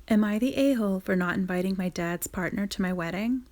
Am I the a-hole for not inviting my dad's partner to my wedding?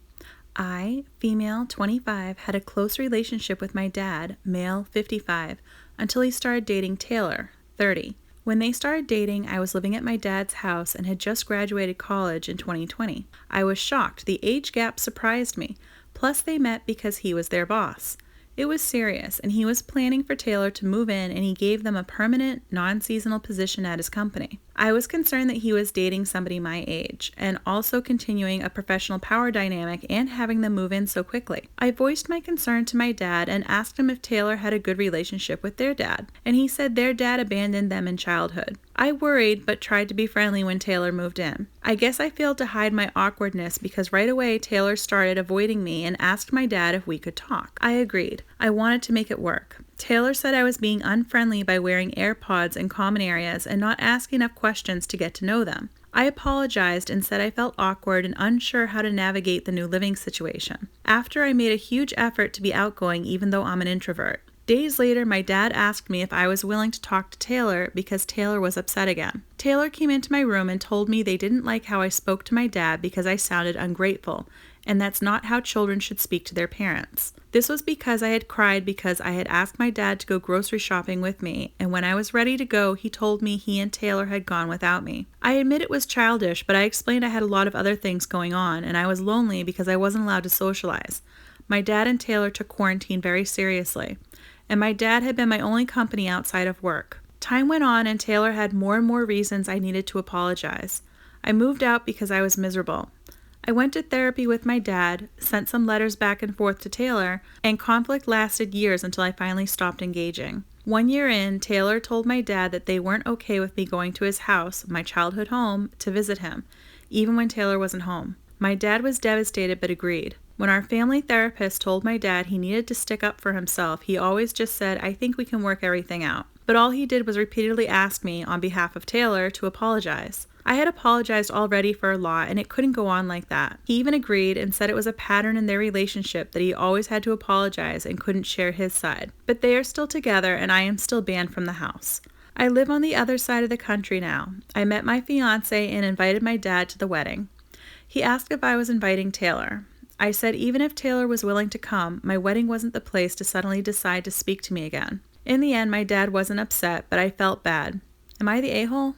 I, female 25, had a close relationship with my dad, male 55, until he started dating Taylor, 30. When they started dating, I was living at my dad's house and had just graduated college in 2020. I was shocked. The age gap surprised me. Plus, they met because he was their boss. It was serious, and he was planning for Taylor to move in, and he gave them a permanent, non-seasonal position at his company. I was concerned that he was dating somebody my age, and also continuing a professional power dynamic and having them move in so quickly. I voiced my concern to my dad and asked him if Taylor had a good relationship with their dad, and he said their dad abandoned them in childhood. I worried, but tried to be friendly when Taylor moved in. I guess I failed to hide my awkwardness because right away Taylor started avoiding me and asked my dad if we could talk. I agreed. I wanted to make it work. Taylor said I was being unfriendly by wearing AirPods in common areas and not asking enough questions to get to know them. I apologized and said I felt awkward and unsure how to navigate the new living situation. After I made a huge effort to be outgoing even though I'm an introvert. Days later, my dad asked me if I was willing to talk to Taylor because Taylor was upset again. Taylor came into my room and told me they didn't like how I spoke to my dad because I sounded ungrateful, and that's not how children should speak to their parents. This was because I had cried because I had asked my dad to go grocery shopping with me, and when I was ready to go, he told me he and Taylor had gone without me. I admit it was childish, but I explained I had a lot of other things going on, and I was lonely because I wasn't allowed to socialize. My dad and Taylor took quarantine very seriously, and my dad had been my only company outside of work. Time went on, and Taylor had more and more reasons I needed to apologize. I moved out because I was miserable. I went to therapy with my dad, sent some letters back and forth to Taylor, and conflict lasted years until I finally stopped engaging. 1 year in, Taylor told my dad that they weren't okay with me going to his house, my childhood home, to visit him, even when Taylor wasn't home. My dad was devastated but agreed. When our family therapist told my dad he needed to stick up for himself, he always just said, "I think we can work everything out." But all he did was repeatedly ask me, on behalf of Taylor, to apologize. I had apologized already for a lot, and it couldn't go on like that. He even agreed and said it was a pattern in their relationship that he always had to apologize and couldn't share his side. But they are still together, and I am still banned from the house. I live on the other side of the country now. I met my fiancé and invited my dad to the wedding. He asked if I was inviting Taylor. I said even if Taylor was willing to come, my wedding wasn't the place to suddenly decide to speak to me again. In the end, my dad wasn't upset, but I felt bad. Am I the a-hole?